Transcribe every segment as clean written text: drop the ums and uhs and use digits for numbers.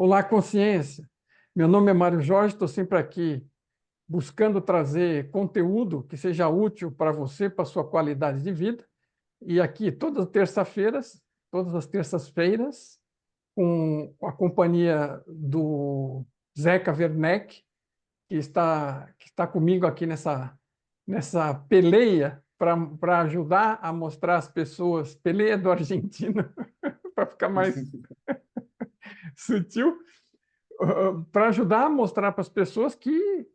Olá, consciência. Meu nome é Mário Jorge, estou sempre aqui buscando trazer conteúdo que seja útil para você, para a sua qualidade de vida. E aqui, todas as terças-feiras, com a companhia do Zeca Werneck, que está comigo aqui nessa peleia para ajudar a mostrar às pessoas, peleia do argentino, para ficar mais sutil, para ajudar a mostrar para as pessoas que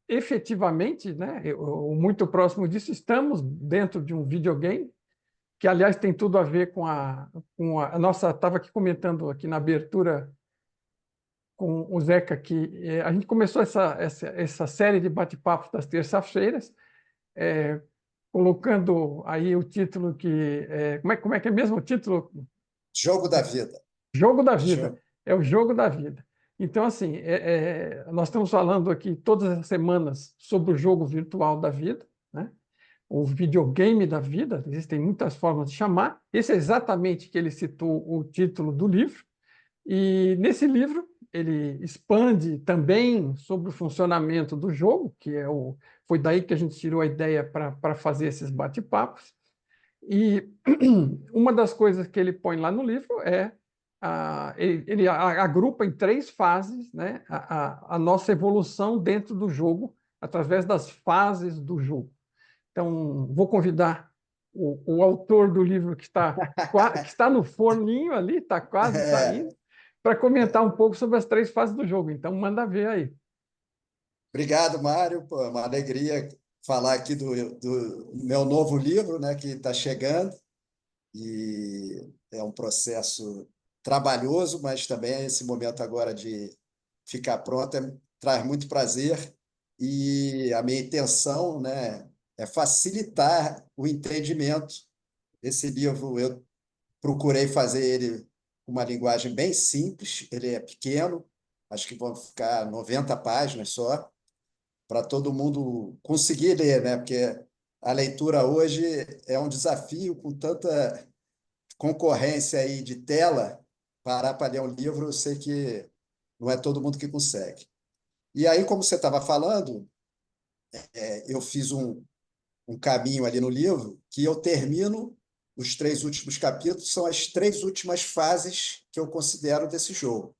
efetivamente, né, muito próximo disso, estamos dentro de um videogame, que aliás tem tudo a ver com a nossa. Estava aqui comentando aqui na abertura com o Zeca que a gente começou essa série de bate-papos das terças-feiras, é, colocando aí o título como é que é mesmo o título? Jogo da vida. Jogo da vida. Jo- É o jogo da vida. Então, assim, nós estamos falando aqui todas as semanas sobre o jogo virtual da vida, né? O videogame da vida, existem muitas formas de chamar. Esse é exatamente que ele citou o título do livro. E nesse livro ele expande também sobre o funcionamento do jogo, foi daí que a gente tirou a ideia para fazer esses bate-papos. E uma das coisas que ele põe lá no livro ele agrupa em três fases, né, a nossa evolução dentro do jogo, através das fases do jogo. Então, vou convidar o autor do livro, que está no forninho ali, está quase É, saindo, para comentar um pouco sobre as três fases do jogo. Então, manda ver aí. obrigado, Mário. Pô, é uma alegria falar aqui do meu novo livro, né, que está chegando. E é um processo trabalhoso, mas também esse momento agora de ficar pronto traz muito prazer. E a minha intenção, né, é facilitar o entendimento. Esse livro eu procurei fazer ele com uma linguagem bem simples, ele é pequeno, acho que vão ficar 90 páginas só, para todo mundo conseguir ler, né? Porque a leitura hoje é um desafio com tanta concorrência aí de tela. Parar para ler um livro, eu sei que não é todo mundo que consegue. E aí, como você estava falando, eu fiz um caminho ali no livro que eu termino os três últimos capítulos, são as três últimas fases que eu considero desse jogo,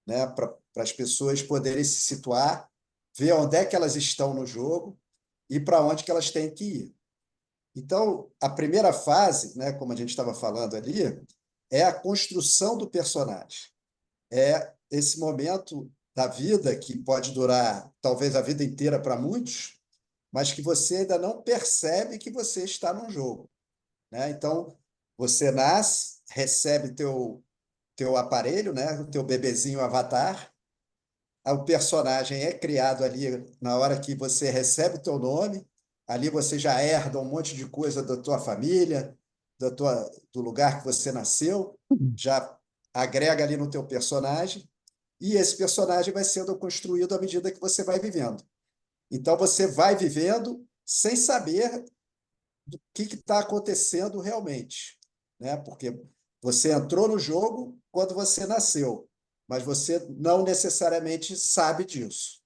né? Para as pessoas poderem se situar, ver onde é que elas estão no jogo e para onde que elas têm que ir. Então, a primeira fase, né, como a gente estava falando ali, é a construção do personagem. É esse momento da vida que pode durar talvez a vida inteira para muitos, mas que você ainda não percebe que você está num jogo, né? Então, você nasce, recebe teu aparelho, né? O teu bebezinho avatar. O personagem é criado ali na hora que você recebe o teu nome. Ali você já herda um monte de coisa da tua família, do lugar que você nasceu, já agrega ali no teu personagem, e esse personagem vai sendo construído à medida que você vai vivendo. Então você vai vivendo sem saber do que está acontecendo realmente, né? Porque você entrou no jogo quando você nasceu, mas você não necessariamente sabe disso,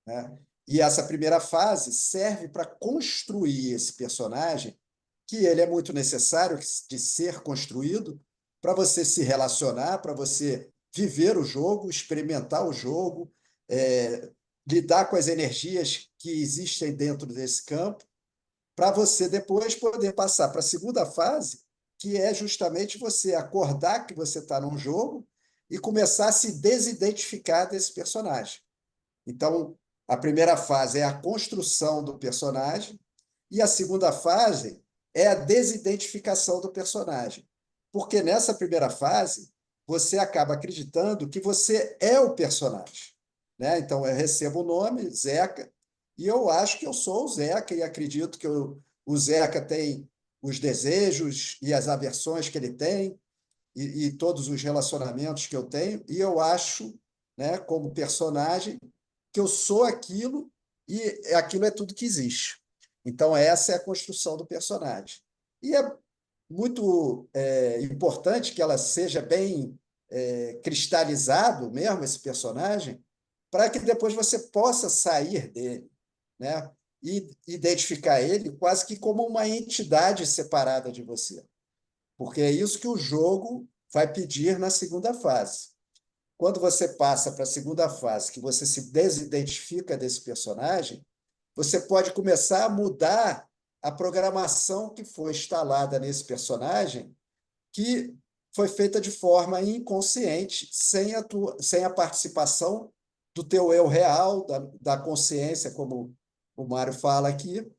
né? E essa primeira fase serve para construir esse personagem, que ele é muito necessário de ser construído para você se relacionar, para você viver o jogo, experimentar o jogo, lidar com as energias que existem dentro desse campo para você depois poder passar para a segunda fase, que é justamente você acordar que você está num jogo e começar a se desidentificar desse personagem. Então, a primeira fase é a construção do personagem e a segunda fase é a desidentificação do personagem. Porque nessa primeira fase, você acaba acreditando que você é o personagem, né? Então, eu recebo o nome, Zeca, e eu acho que eu sou o Zeca e acredito que o Zeca tem os desejos e as aversões que ele tem e todos os relacionamentos que eu tenho, e eu acho, né, como personagem, que eu sou aquilo e aquilo é tudo que existe. Então, essa é a construção do personagem. E é muito importante que ela seja bem cristalizado mesmo, esse personagem, para que depois você possa sair dele, né? E identificar ele quase que como uma entidade separada de você. Porque é isso que o jogo vai pedir na segunda fase. Quando você passa para a segunda fase, que você se desidentifica desse personagem, você pode começar a mudar a programação que foi instalada nesse personagem, que foi feita de forma inconsciente, sem a participação do teu eu real, da consciência, como o Mário fala aqui.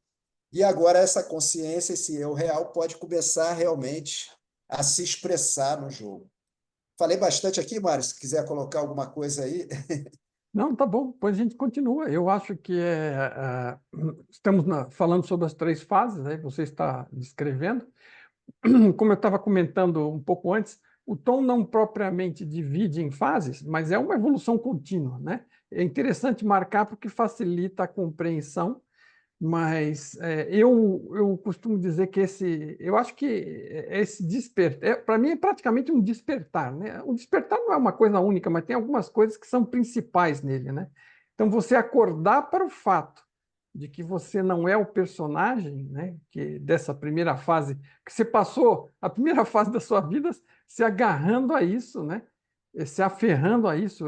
E agora essa consciência, esse eu real, pode começar realmente a se expressar no jogo. Falei bastante aqui, Mário, se quiser colocar alguma coisa aí. Não, tá bom, depois a gente continua. Eu acho que estamos falando sobre as três fases, aí você está descrevendo. Como eu estava comentando um pouco antes, o tom não propriamente divide em fases, mas é uma evolução contínua, né? É interessante marcar porque facilita a compreensão, mas eu costumo dizer que eu acho que esse despertar, para mim é praticamente um despertar, né? O despertar não é uma coisa única, mas tem algumas coisas que são principais nele, né? Então você acordar para o fato de que você não é o personagem, né? Que dessa primeira fase, que você passou a primeira fase da sua vida se agarrando a isso, né? Se aferrando a isso,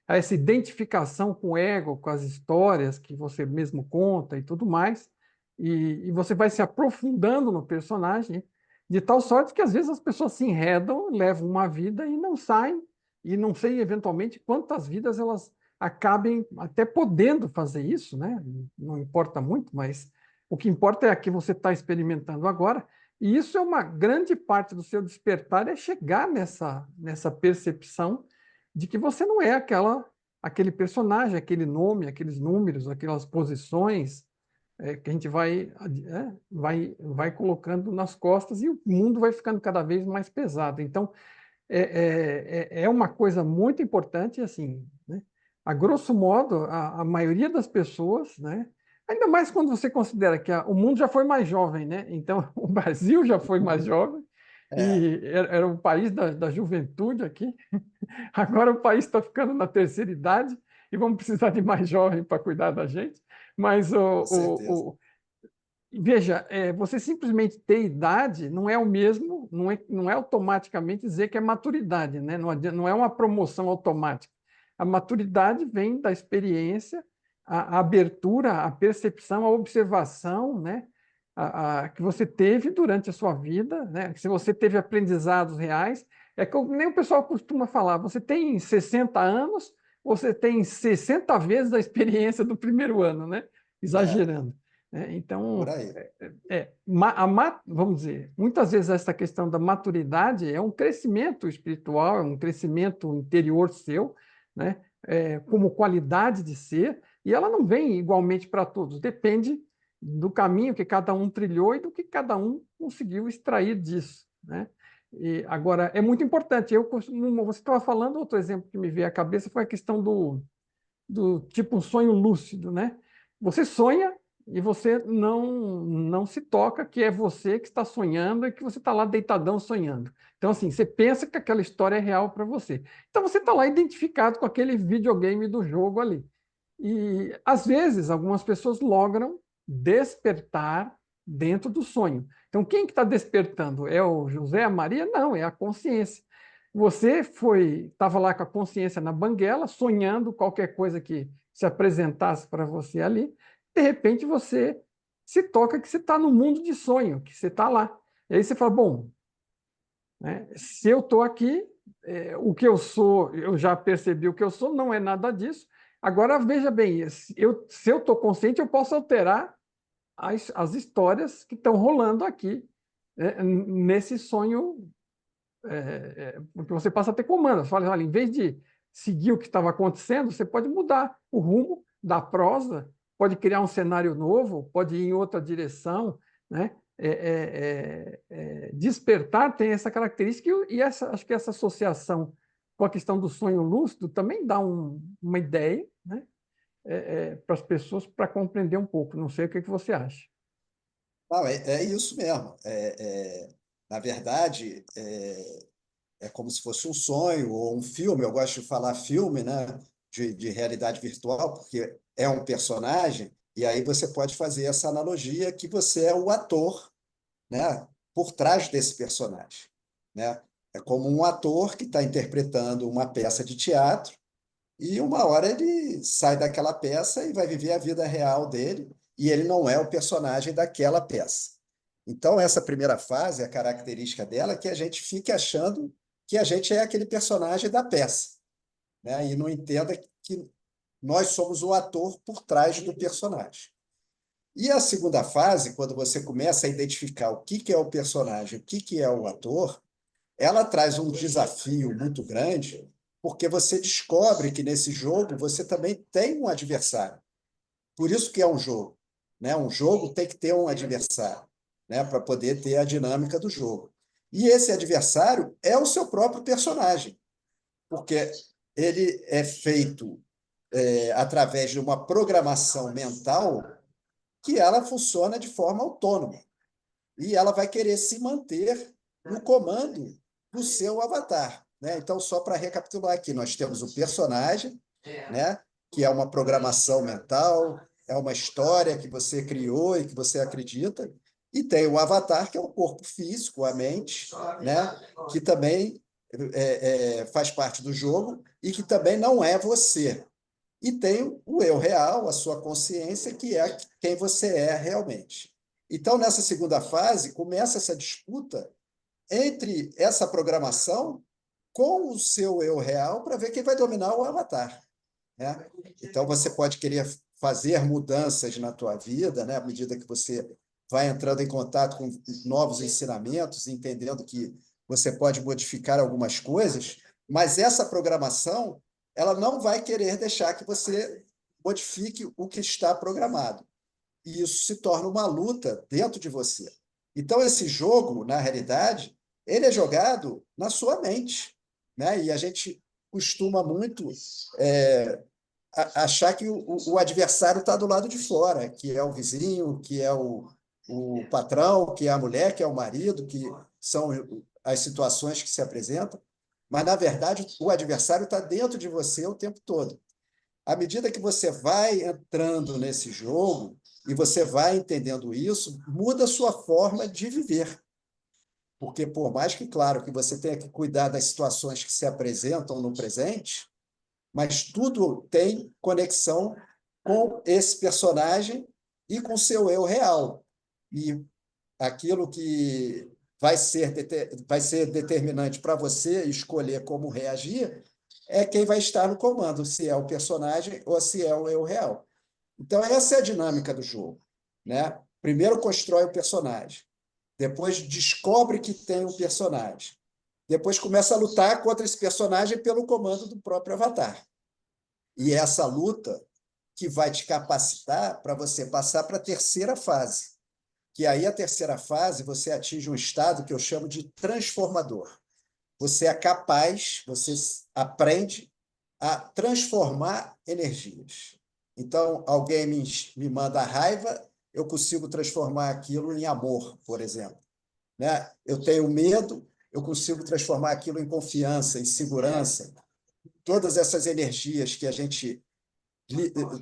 a essa identificação com o ego, com as histórias que você mesmo conta e tudo mais, e você vai se aprofundando no personagem, de tal sorte que às vezes as pessoas se enredam, levam uma vida e não saem, e não sei eventualmente quantas vidas elas acabem até podendo fazer isso, né? Não importa muito, mas o que importa é a que você está experimentando agora, e isso é uma grande parte do seu despertar, é chegar nessa percepção de que você não é aquele personagem, aquele nome, aqueles números, aquelas posições que a gente vai colocando nas costas e o mundo vai ficando cada vez mais pesado. Então, é uma coisa muito importante, assim, né? A grosso modo, a maioria das pessoas, né? Ainda mais quando você considera que o mundo já foi mais jovem, né? Então, o Brasil já foi mais jovem É, e era o país da juventude aqui. Agora o país está ficando na terceira idade e vamos precisar de mais jovem para cuidar da gente. Mas com certeza. veja, você simplesmente ter idade não é o mesmo, não é automaticamente dizer que é maturidade, né? Não é uma promoção automática. A maturidade vem da experiência, a abertura, a percepção, a observação, né? Que você teve durante a sua vida, né? Se você teve aprendizados reais, nem o pessoal costuma falar, você tem 60 anos, você tem 60 vezes a experiência do primeiro ano, né? É, Exagerando. por Então, aí. vamos dizer, muitas vezes essa questão da maturidade é um crescimento espiritual, é um crescimento interior seu, né? Como qualidade de ser, e ela não vem igualmente para todos, depende do caminho que cada um trilhou e do que cada um conseguiu extrair disso, né? E, agora, é muito importante, você estava falando, outro exemplo que me veio à cabeça foi a questão do tipo um sonho lúcido, né? Você sonha e você não se toca que é você que está sonhando e que você está lá deitadão sonhando. Então, assim, você pensa que aquela história é real para você. Então, você está lá identificado com aquele videogame do jogo ali. E, às vezes, algumas pessoas logram despertar dentro do sonho. Então, quem que está despertando? É o José, a Maria? Não, é a consciência. Você estava lá com a consciência na banguela, sonhando qualquer coisa que se apresentasse para você ali. De repente, você se toca que você está no mundo de sonho, que você está lá. E aí você fala, bom, né, se eu estou aqui, o que eu sou, eu já percebi o que eu sou, não é nada disso. Agora, veja bem, se eu estou consciente, eu posso alterar as histórias que estão rolando aqui, nesse sonho, porque você passa a ter comando. Você fala, olha, em vez de seguir o que estava acontecendo, você pode mudar o rumo da prosa, pode criar um cenário novo, pode ir em outra direção, né? Despertar tem essa característica e acho que essa associação com a questão do sonho lúcido também dá uma ideia, né? Para as pessoas para compreender um pouco. Não sei o que você acha. Não, é isso mesmo. Na verdade, é como se fosse um sonho ou um filme. Eu gosto de falar filme, né, de realidade virtual, porque é um personagem, e aí você pode fazer essa analogia que você é o ator, né, por trás desse personagem, né? É como um ator que está interpretando uma peça de teatro e uma hora ele sai daquela peça e vai viver a vida real dele e ele não é o personagem daquela peça. Então, essa primeira fase, a característica dela é que a gente fique achando que a gente é aquele personagem da peça, né? E não entenda que nós somos o ator por trás do personagem. E a segunda fase, quando você começa a identificar o que é o personagem, o que é o ator, ela traz um desafio muito grande, porque você descobre que nesse jogo você também tem um adversário. Por isso que é um jogo, né? Um jogo tem que ter um adversário, né? Para poder ter a dinâmica do jogo. E esse adversário é o seu próprio personagem, porque ele é feito através de uma programação mental que ela funciona de forma autônoma. E ela vai querer se manter no comando do seu avatar, né? Então, só para recapitular aqui, nós temos o personagem, né? Que é uma programação mental, é uma história que você criou e que você acredita, e tem o avatar, que é o corpo físico, a mente, né? Que também faz parte do jogo e que também não é você. E tem o eu real, a sua consciência, que é quem você é realmente. Então, nessa segunda fase, começa essa disputa entre essa programação com o seu eu real para ver quem vai dominar o avatar, né? Então, você pode querer fazer mudanças na tua vida, né? À medida que você vai entrando em contato com novos ensinamentos, entendendo que você pode modificar algumas coisas, mas essa programação ela não vai querer deixar que você modifique o que está programado. E isso se torna uma luta dentro de você. Então, esse jogo, na realidade, ele é jogado na sua mente, né? E a gente costuma muito achar que o adversário está do lado de fora, que é o vizinho, que é o patrão, que é a mulher, que é o marido, que são as situações que se apresentam. Mas, na verdade, o adversário está dentro de você o tempo todo. À medida que você vai entrando nesse jogo e você vai entendendo isso, muda a sua forma de viver. Porque, por mais que, claro, que você tenha que cuidar das situações que se apresentam no presente, mas tudo tem conexão com esse personagem e com seu eu real. E aquilo que vai ser determinante para você escolher como reagir é quem vai estar no comando, se é o personagem ou se é o eu real. Então, essa é a dinâmica do jogo, né? Primeiro constrói o personagem, depois descobre que tem um personagem, depois começa a lutar contra esse personagem pelo comando do próprio avatar. E é essa luta que vai te capacitar para você passar para a terceira fase, que aí a terceira fase você atinge um estado que eu chamo de transformador. Você é capaz, você aprende a transformar energias. Então, alguém me manda raiva, eu consigo transformar aquilo em amor, por exemplo, né? Eu tenho medo, eu consigo transformar aquilo em confiança, em segurança. Todas essas energias que a gente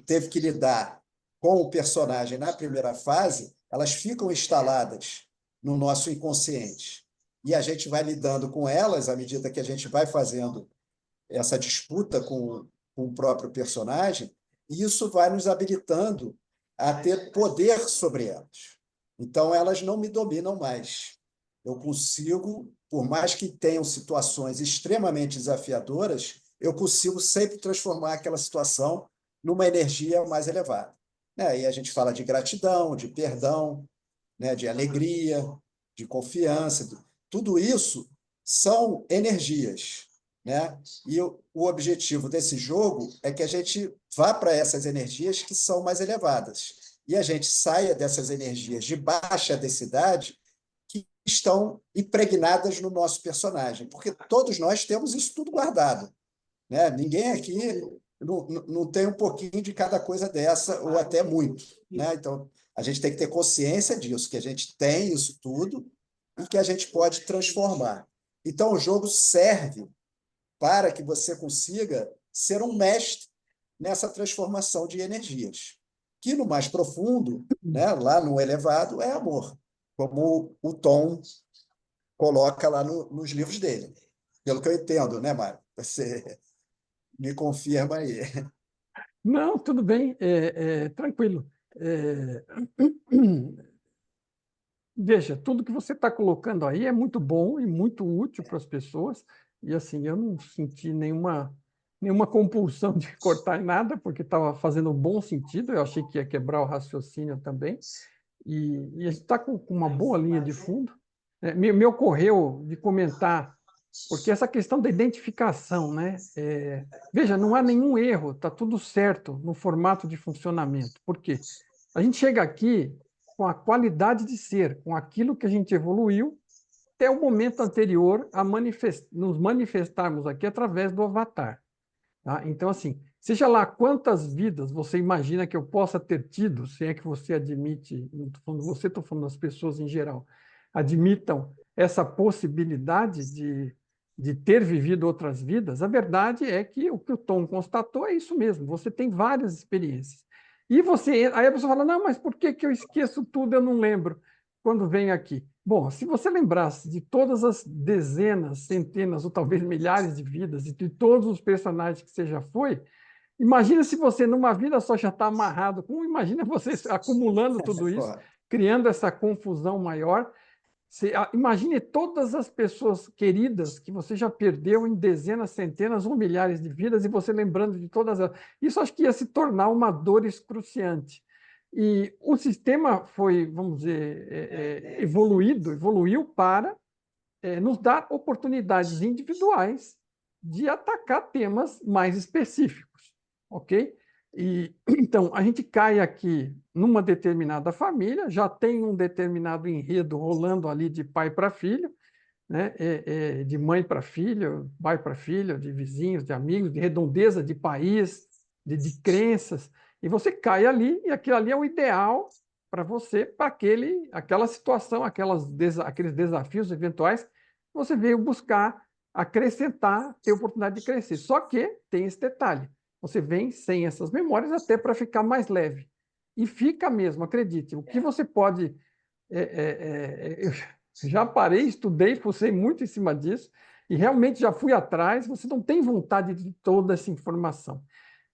teve que lidar com o personagem na primeira fase, elas ficam instaladas no nosso inconsciente. E a gente vai lidando com elas à medida que a gente vai fazendo essa disputa com o próprio personagem, e isso vai nos habilitando a ter poder sobre elas. Então, elas não me dominam mais. Eu consigo, por mais que tenham situações extremamente desafiadoras, eu consigo sempre transformar aquela situação numa energia mais elevada. E a gente fala de gratidão, de perdão, né, de alegria, de confiança. Tudo isso são energias, né? E o objetivo desse jogo é que a gente vá para essas energias que são mais elevadas e a gente saia dessas energias de baixa densidade que estão impregnadas no nosso personagem, porque todos nós temos isso tudo guardado, né? Ninguém aqui não tem um pouquinho de cada coisa dessa, ou até muito, né? Então, a gente tem que ter consciência disso, que a gente tem isso tudo e que a gente pode transformar. Então, o jogo serve para que você consiga ser um mestre nessa transformação de energias, que no mais profundo, né, lá no elevado, é amor, como o Tom coloca lá nos livros dele. Pelo que eu entendo, né, Mário? Você me confirma aí. Não, tudo bem, tranquilo. É, Veja, tudo que você está colocando aí é muito bom e muito útil para as pessoas. E assim, eu não senti nenhuma compulsão de cortar em nada, porque estava fazendo um bom sentido. Eu achei que ia quebrar o raciocínio também. E a gente está com uma boa linha de fundo. Me ocorreu de comentar, porque essa questão da identificação, né? Veja, não há nenhum erro, está tudo certo no formato de funcionamento. Por quê? A gente chega aqui com a qualidade de ser, com aquilo que a gente evoluiu até o momento anterior a nos manifestarmos aqui através do avatar. Tá? Então, assim, seja lá quantas vidas você imagina que eu possa ter tido, se é que você admite, não estou falando você, estou falando as pessoas em geral, admitam essa possibilidade de ter vivido outras vidas, a verdade é que o que o Tom constatou é isso mesmo, você tem várias experiências. E você, aí a pessoa fala, não, mas por que que eu esqueço tudo, eu não lembro quando venho aqui? Bom, se você lembrasse de todas as dezenas, centenas ou talvez milhares de vidas e de todos os personagens que você já foi, imagina se você numa vida só já está amarrado com, imagina você acumulando tudo isso, criando essa confusão maior. Imagine todas as pessoas queridas que você já perdeu em dezenas, centenas ou milhares de vidas e você lembrando de todas elas. Isso acho que ia se tornar uma dor excruciante. E o sistema foi, vamos dizer, evoluiu para nos dar oportunidades individuais de atacar temas mais específicos, ok? E então a gente cai aqui numa determinada família, já tem um determinado enredo rolando ali de pai para filho, né? De mãe para filho, pai para filho, de vizinhos, de amigos, de redondeza de país, de crenças, e você cai ali e aquilo ali é o ideal para você, para aquela situação, aqueles desafios eventuais você veio buscar acrescentar, ter oportunidade de crescer. Só que tem esse detalhe: você vem sem essas memórias até para ficar mais leve. E fica mesmo, acredite. O que você pode. Eu já parei, estudei, fucei muito em cima disso, e realmente já fui atrás. Você não tem vontade de toda essa informação.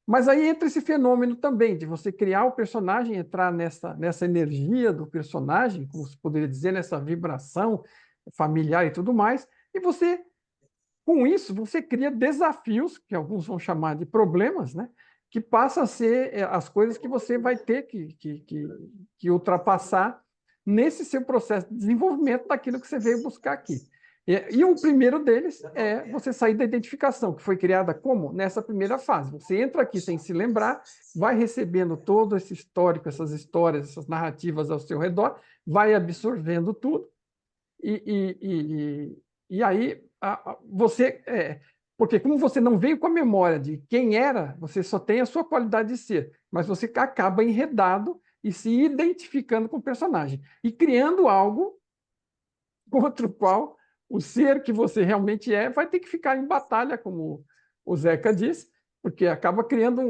Mas aí entra esse fenômeno também de você criar o personagem, entrar nessa energia do personagem, como se poderia dizer, nessa vibração familiar e tudo mais, e você, com isso, você cria desafios, que alguns vão chamar de problemas, né? Que passam a ser as coisas que você vai ter que ultrapassar nesse seu processo de desenvolvimento daquilo que você veio buscar aqui. E o primeiro deles é você sair da identificação, que foi criada como? Nessa primeira fase. Você entra aqui sem se lembrar, vai recebendo todo esse histórico, essas histórias, essas narrativas ao seu redor, vai absorvendo tudo, e aí você. Porque como você não veio com a memória de quem era, você só tem a sua qualidade de ser, mas você acaba enredado e se identificando com o personagem e criando algo contra o qual o ser que você realmente é vai ter que ficar em batalha, como o Zeca disse, porque acaba criando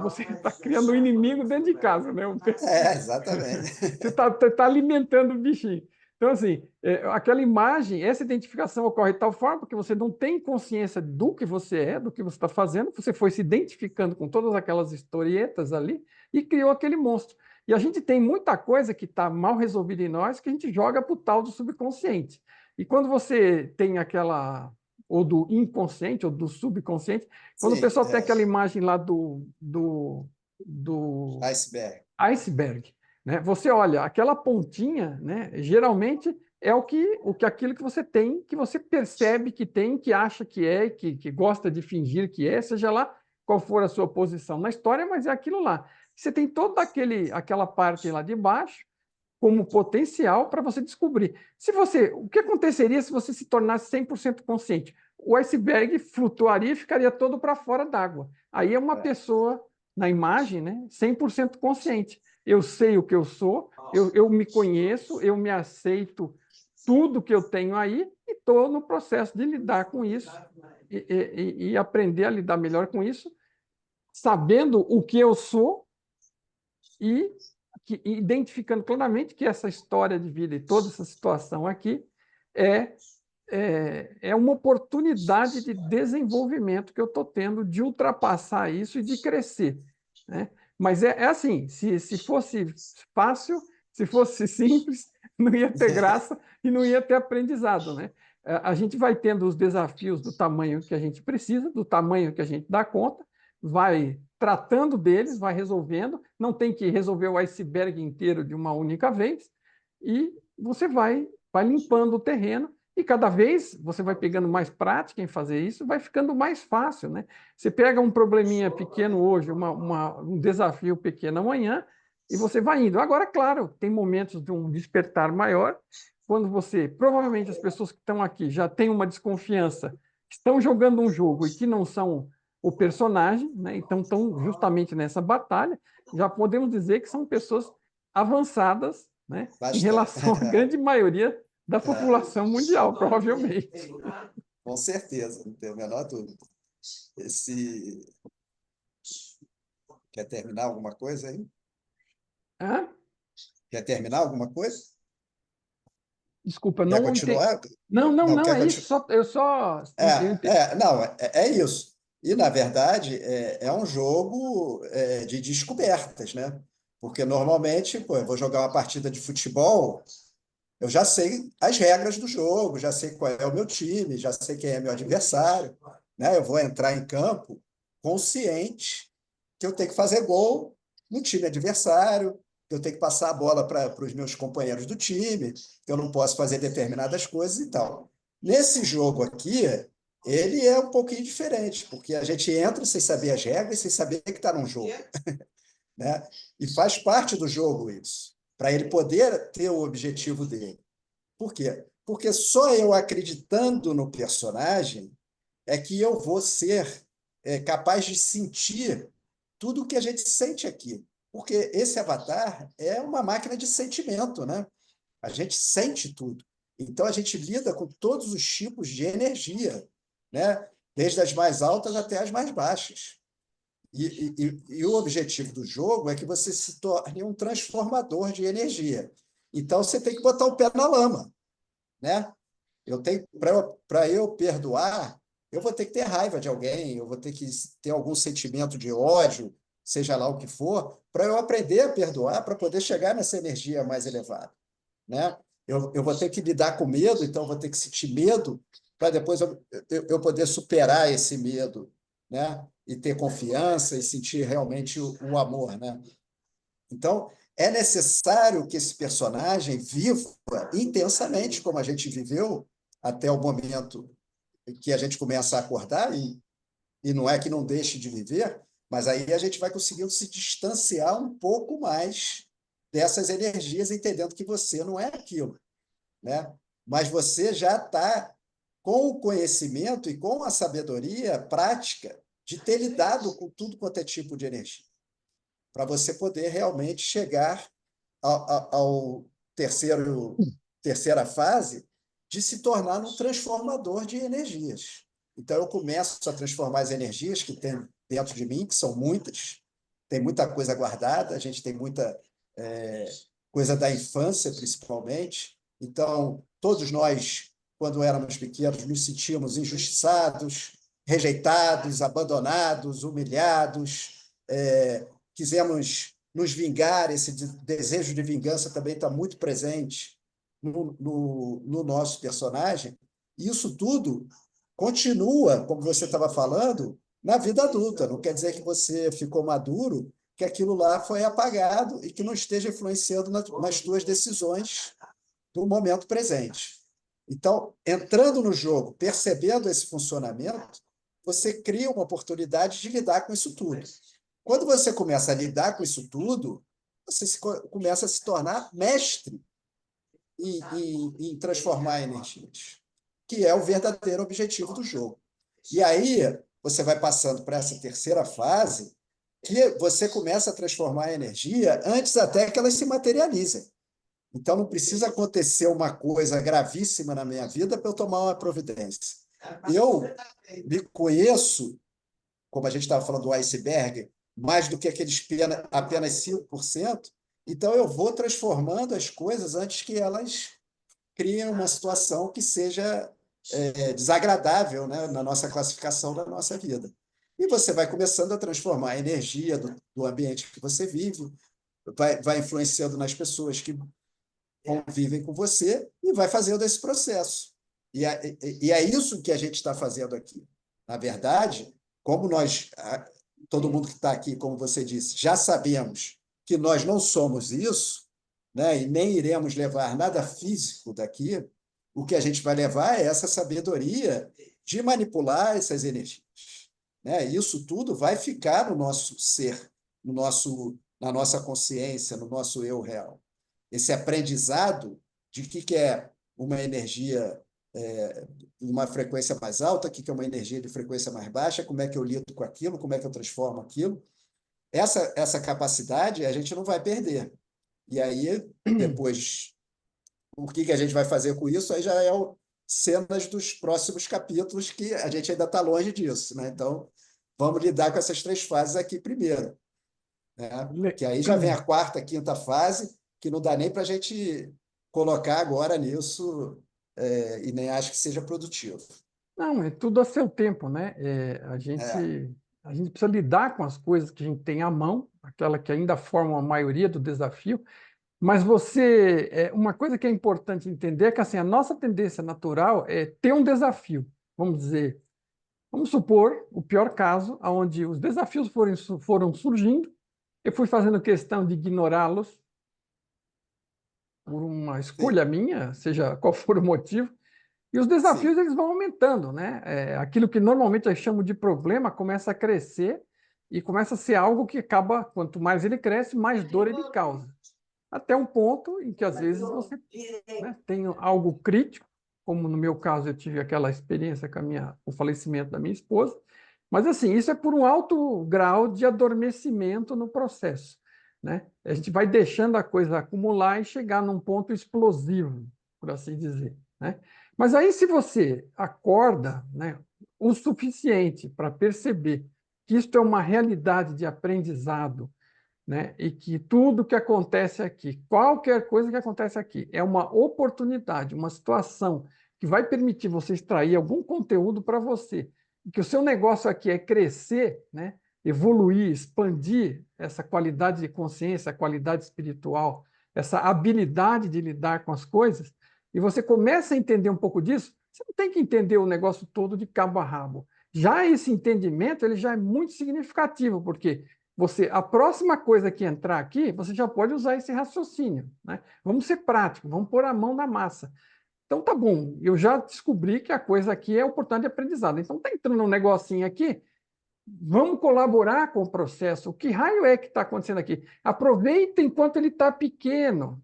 você está criando um inimigo dentro de casa, né? Exatamente. Você está alimentando o bichinho. Então, assim, aquela imagem, essa identificação ocorre de tal forma que você não tem consciência do que você é, do que você está fazendo, você foi se identificando com todas aquelas historietas ali e criou aquele monstro. E a gente tem muita coisa que está mal resolvida em nós que a gente joga para o tal do subconsciente. E quando você tem aquela, ou do inconsciente, ou do subconsciente, quando o Sim, pessoal tem aquela imagem lá do iceberg. iceberg, né? Você olha, aquela pontinha, né? Geralmente é aquilo que você tem, que você percebe que tem, que acha que é, que gosta de fingir que é, seja lá qual for a sua posição na história, mas é aquilo lá. Você tem toda aquela parte lá de baixo como potencial para você descobrir. O que aconteceria se você se tornasse 100% consciente? O iceberg flutuaria e ficaria todo para fora d'água. Aí é uma pessoa na imagem, né, 100% consciente. Eu sei o que eu sou, eu me conheço, eu me aceito tudo que eu tenho aí e estou no processo de lidar com isso e aprender a lidar melhor com isso, sabendo o que eu sou e identificando claramente que essa história de vida e toda essa situação aqui é, é uma oportunidade de desenvolvimento que eu estou tendo de ultrapassar isso e de crescer, né? Mas é assim, se fosse fácil, se fosse simples, não ia ter graça e não ia ter aprendizado, né? A gente vai tendo os desafios do tamanho que a gente precisa, do tamanho que a gente dá conta, vai tratando deles, vai resolvendo, não tem que resolver o iceberg inteiro de uma única vez, e você vai limpando o terreno, e cada vez você vai pegando mais prática em fazer isso, vai ficando mais fácil, né? Você pega um probleminha pequeno hoje, um desafio pequeno amanhã, e você vai indo. Agora, claro, tem momentos de um despertar maior, quando você, provavelmente as pessoas que estão aqui já têm uma desconfiança, estão jogando um jogo e que não são o personagem, né? Então estão justamente nessa batalha, já podemos dizer que são pessoas avançadas, né? Em Bastante. relação à grande maioria da população mundial, provavelmente. Com certeza, não tenho a menor dúvida. Esse... Quer terminar alguma coisa aí? Hã? Quer terminar alguma coisa? Desculpa, Quer não entendi. continuar? Não, não, Não, não, quer é isso. continuar? Eu Não, é isso. E, na verdade, é um jogo de descobertas, né? Porque, normalmente, pô, eu vou jogar uma partida de futebol, eu já sei as regras do jogo, já sei qual é o meu time, já sei quem é meu adversário, né? Eu vou entrar em campo consciente que eu tenho que fazer gol no time adversário, que eu tenho que passar a bola para os meus companheiros do time, que eu não posso fazer determinadas coisas e tal. Nesse jogo aqui, ele é um pouquinho diferente, porque a gente entra sem saber as regras, sem saber que está num jogo, né? E faz parte do jogo isso, para ele poder ter o objetivo dele. Por quê? Porque só eu acreditando no personagem é que eu vou ser capaz de sentir tudo o que a gente sente aqui. Porque esse avatar é uma máquina de sentimento, né? A gente sente tudo. Então, a gente lida com todos os tipos de energia, né? Desde as mais altas até as mais baixas. E o objetivo do jogo é que você se torne um transformador de energia. Então, você tem que botar o pé na lama, né? Eu tenho para eu perdoar, eu vou ter que ter raiva de alguém, eu vou ter que ter algum sentimento de ódio, seja lá o que for, para eu aprender a perdoar, para poder chegar nessa energia mais elevada, né? Eu vou ter que lidar com medo, então eu vou ter que sentir medo para depois eu poder superar esse medo, né? E ter confiança e sentir realmente o amor, né? Então, é necessário que esse personagem viva intensamente como a gente viveu até o momento que a gente começa a acordar, e não é que não deixe de viver, mas aí a gente vai conseguindo se distanciar um pouco mais dessas energias, entendendo que você não é aquilo, né? Mas você já está com o conhecimento e com a sabedoria prática de ter lidado com tudo quanto é tipo de energia, para você poder realmente chegar ao terceira fase de se tornar um transformador de energias. Então, eu começo a transformar as energias que tem dentro de mim, que são muitas, tem muita coisa guardada, a gente tem muita coisa da infância, principalmente. Então, todos nós, quando éramos pequenos, nos sentíamos injustiçados, rejeitados, abandonados, humilhados, quisemos nos vingar, esse desejo de vingança também está muito presente no nosso personagem. E isso tudo continua, como você estava falando, na vida adulta. Não quer dizer que você ficou maduro, que aquilo lá foi apagado e que não esteja influenciando nas tuas decisões do momento presente. Então, entrando no jogo, percebendo esse funcionamento, você cria uma oportunidade de lidar com isso tudo. Quando você começa a lidar com isso tudo, você começa a se tornar mestre em transformar energias, que é o verdadeiro objetivo do jogo. E aí você vai passando para essa terceira fase, que você começa a transformar a energia antes até que elas se materializem. Então, não precisa acontecer uma coisa gravíssima na minha vida para eu tomar uma providência. Eu me conheço, como a gente estava falando do iceberg, mais do que apenas 5%. Então, eu vou transformando as coisas antes que elas criem uma situação que seja desagradável, né, na nossa classificação da nossa vida. E você vai começando a transformar a energia do ambiente que você vive, vai influenciando nas pessoas que convivem com você e vai fazendo esse processo. E é isso que a gente está fazendo aqui. Na verdade, como todo mundo que está aqui, como você disse, já sabemos que nós não somos isso, né, e nem iremos levar nada físico daqui, o que a gente vai levar é essa sabedoria de manipular essas energias. Né? Isso tudo vai ficar no nosso ser, na nossa consciência, no nosso eu real. Esse aprendizado de que é uma energia uma frequência mais alta, o que é uma energia de frequência mais baixa, como é que eu lido com aquilo, como é que eu transformo aquilo. Essa capacidade a gente não vai perder. E aí, depois, o que a gente vai fazer com isso, aí já é cenas dos próximos capítulos, que a gente ainda está longe disso. Né? Então, vamos lidar com essas 3 fases aqui primeiro. Né? Que aí já vem a 4ª, 5ª fase, que não dá nem para a gente colocar agora nisso, e nem acho que seja produtivo. Não, é tudo a seu tempo, né? A gente precisa lidar com as coisas que a gente tem à mão, aquela que ainda formam a maioria do desafio, mas uma coisa que é importante entender é que assim, a nossa tendência natural é ter um desafio, vamos dizer, vamos supor o pior caso, onde os desafios foram surgindo, eu fui fazendo questão de ignorá-los por uma escolha minha, seja qual for o motivo, e os desafios eles vão aumentando, né? Aquilo que normalmente eu chamo de problema começa a crescer e começa a ser algo que acaba, quanto mais ele cresce, mais dor ele causa. Até um ponto em que, às vezes, você, né, tem algo crítico, como no meu caso eu tive aquela experiência com o falecimento da minha esposa, mas assim, isso é por um alto grau de adormecimento no processo. Né? A gente vai deixando a coisa acumular e chegar num ponto explosivo, por assim dizer. Né? Mas aí, se você acorda, né, o suficiente para perceber que isto é uma realidade de aprendizado, né, e que tudo que acontece aqui, qualquer coisa que acontece aqui, é uma oportunidade, uma situação que vai permitir você extrair algum conteúdo para você, e que o seu negócio aqui é crescer, né, evoluir, expandir essa qualidade de consciência, a qualidade espiritual, essa habilidade de lidar com as coisas, e você começa a entender um pouco disso, você não tem que entender o negócio todo de cabo a rabo. Já esse entendimento ele já é muito significativo, porque a próxima coisa que entrar aqui, você já pode usar esse raciocínio. Né? Vamos ser práticos, vamos pôr a mão na massa. Então, tá bom, eu já descobri que a coisa aqui é oportunidade de aprendizado. Então, está entrando um negocinho aqui, vamos colaborar com o processo. O que raio é que está acontecendo aqui? Aproveita enquanto ele está pequeno,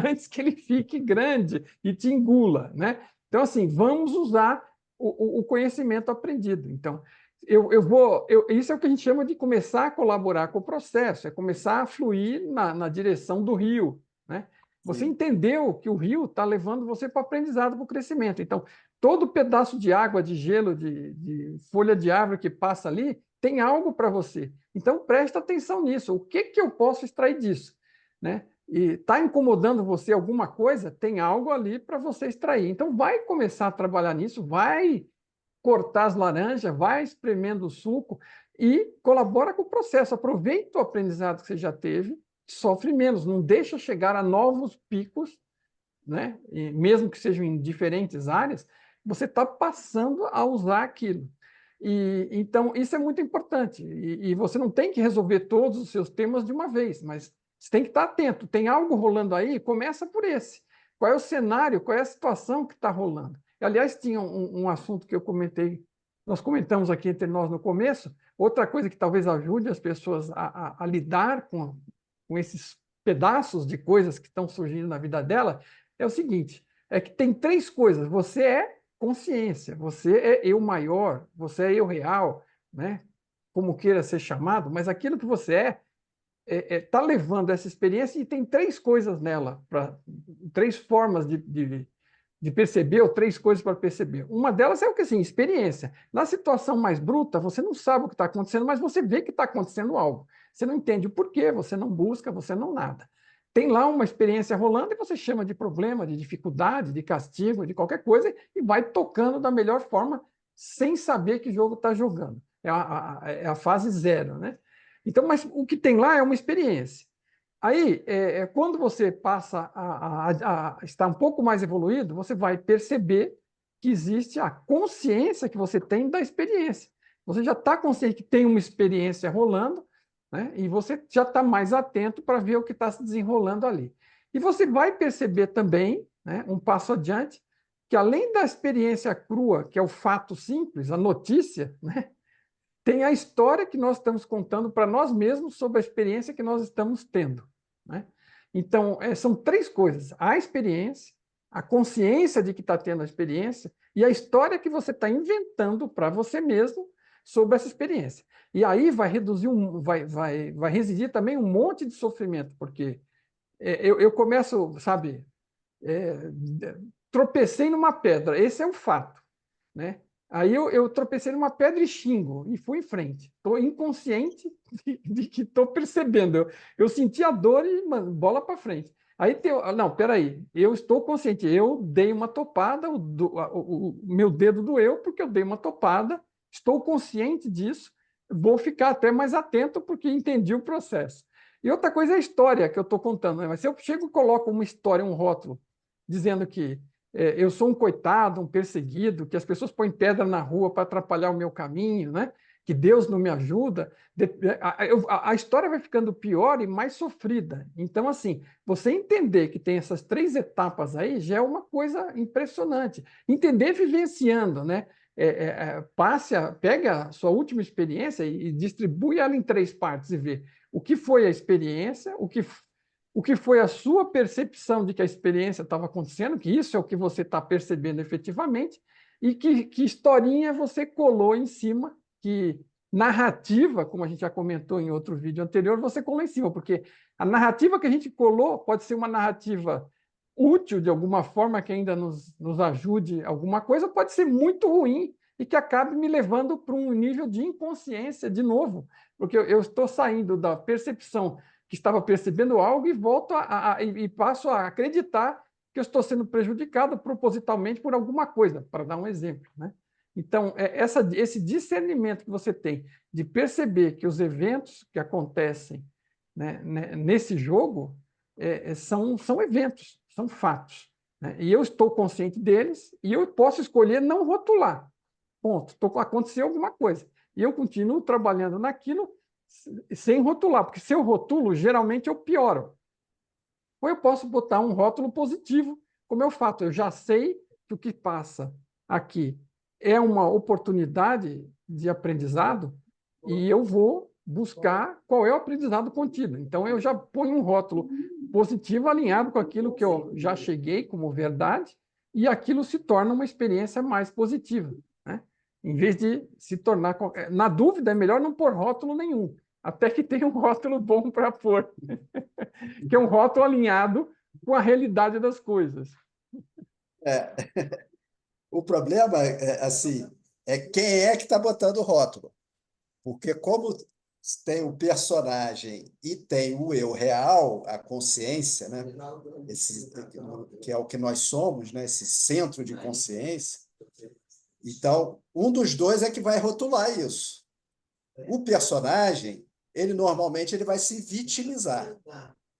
antes que ele fique grande e te engula. Né? Então, assim, vamos usar o conhecimento aprendido. Então, isso é o que a gente chama de começar a colaborar com o processo, é começar a fluir na direção do rio. Né? Você entendeu que o rio está levando você para o aprendizado, para o crescimento. Então, todo pedaço de água, de gelo, de folha de árvore que passa ali, tem algo para você. Então, presta atenção nisso. O que eu posso extrair disso? Né? E está incomodando você alguma coisa? Tem algo ali para você extrair. Então, vai começar a trabalhar nisso, vai cortar as laranjas, vai espremendo o suco e colabora com o processo. Aproveita o aprendizado que você já teve, sofre menos, não deixa chegar a novos picos, né? E mesmo que sejam em diferentes áreas, você está passando a usar aquilo. Então, isso é muito importante. E você não tem que resolver todos os seus temas de uma vez, mas você tem que estar atento. Tem algo rolando aí? Começa por esse. Qual é o cenário? Qual é a situação que está rolando? Aliás, tinha um assunto que eu comentei, nós comentamos aqui entre nós no começo, outra coisa que talvez ajude as pessoas a lidar com esses pedaços de coisas que estão surgindo na vida dela, é o seguinte, é que tem 3 coisas. Você é consciência, você é eu maior, você é eu real, né? Como queira ser chamado, mas aquilo que você está levando essa experiência e tem três coisas nela, três formas de perceber, ou três coisas para perceber. Uma delas é o que assim, experiência. Na situação mais bruta, você não sabe o que está acontecendo, mas você vê que está acontecendo algo. Você não entende o porquê, você não busca, você não nada. Tem lá uma experiência rolando e você chama de problema, de dificuldade, de castigo, de qualquer coisa, e vai tocando da melhor forma, sem saber que jogo está jogando. É a fase zero, né? Então, mas o que tem lá é uma experiência. Aí, quando você passa a estar um pouco mais evoluído, você vai perceber que existe a consciência que você tem da experiência. Você já está consciente que tem uma experiência rolando, né? E você já está mais atento para ver o que está se desenrolando ali. E você vai perceber também, né, um passo adiante, que além da experiência crua, que é o fato simples, a notícia, né, tem a história que nós estamos contando para nós mesmos sobre a experiência que nós estamos tendo, né? Então, são três coisas: a experiência, a consciência de que está tendo a experiência e a história que você está inventando para você mesmo sobre essa experiência. E aí vai reduzir, vai residir também um monte de sofrimento, porque eu começo, sabe, é, tropecei numa pedra, esse é o fato, né? Aí eu tropecei numa pedra e xingo, e fui em frente. Estou inconsciente de que estou percebendo. Eu senti a dor e, mano, bola para frente. Aí tem. Não, peraí, eu estou consciente. Eu dei uma topada, o meu dedo doeu porque eu dei uma topada, estou consciente disso, vou ficar até mais atento porque entendi o processo. E outra coisa é a história que eu estou contando, né? Mas se eu chego e coloco uma história, um rótulo, dizendo que eu sou um coitado, um perseguido, que as pessoas põem pedra na rua para atrapalhar o meu caminho, né? Que Deus não me ajuda, a história vai ficando pior e mais sofrida. Então, assim, você entender que tem essas três etapas aí já é uma coisa impressionante. Entender vivenciando, né? Pega a sua última experiência e distribui ela em três partes e vê o que foi a experiência, o que foi a sua percepção de que a experiência estava acontecendo, que isso é o que você está percebendo efetivamente, e que historinha você colou em cima, que narrativa, como a gente já comentou em outro vídeo anterior, você colou em cima, porque a narrativa que a gente colou pode ser uma narrativa útil de alguma forma, que ainda nos ajude alguma coisa, pode ser muito ruim e que acabe me levando para um nível de inconsciência de novo, porque eu estou saindo da percepção que estava percebendo algo e volto e passo a acreditar que eu estou sendo prejudicado propositalmente por alguma coisa, para dar um exemplo, né? Então, esse discernimento que você tem de perceber que os eventos que acontecem, né, nesse jogo são eventos, são fatos, né? E eu estou consciente deles e eu posso escolher não rotular. Ponto. Aconteceu alguma coisa. E eu continuo trabalhando naquilo sem rotular, porque se eu rotulo, geralmente eu pioro. Ou eu posso botar um rótulo positivo, como eu faço. Eu já sei que o que passa aqui é uma oportunidade de aprendizado e eu vou buscar qual é o aprendizado contido. Então, eu já ponho um rótulo positivo alinhado com aquilo que eu já cheguei como verdade e aquilo se torna uma experiência mais positiva, né? Em vez de se tornar... Na dúvida, é melhor não pôr rótulo nenhum, até que tenha um rótulo bom para pôr, que é um rótulo alinhado com a realidade das coisas. É. O problema assim, é quem é que está botando o rótulo. Porque como tem o personagem e tem o eu real, a consciência, né? Que é o que nós somos, né? Esse centro de consciência. Então, um dos dois é que vai rotular isso. O personagem, ele normalmente ele vai se vitimizar.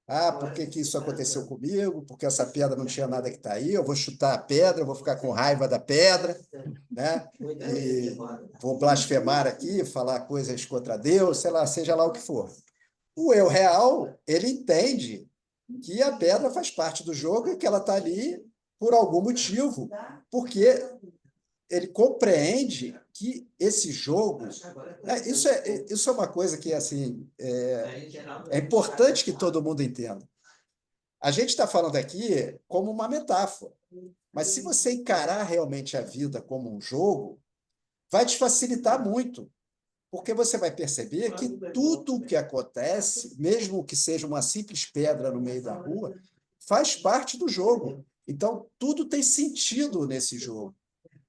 Ah, por que que isso aconteceu comigo? Porque essa pedra não tinha nada que está aí. Eu vou chutar a pedra, eu vou ficar com raiva da pedra, né? E vou blasfemar aqui, falar coisas contra Deus, sei lá, seja lá o que for. O eu real, ele entende que a pedra faz parte do jogo e que ela está ali por algum motivo, porque ele compreende que esse jogo... Isso é uma coisa que assim, é importante que todo mundo entenda. A gente está falando aqui como uma metáfora, mas se você encarar realmente a vida como um jogo, vai te facilitar muito, porque você vai perceber que tudo o que acontece, mesmo que seja uma simples pedra no meio da rua, faz parte do jogo. Então, tudo tem sentido nesse jogo.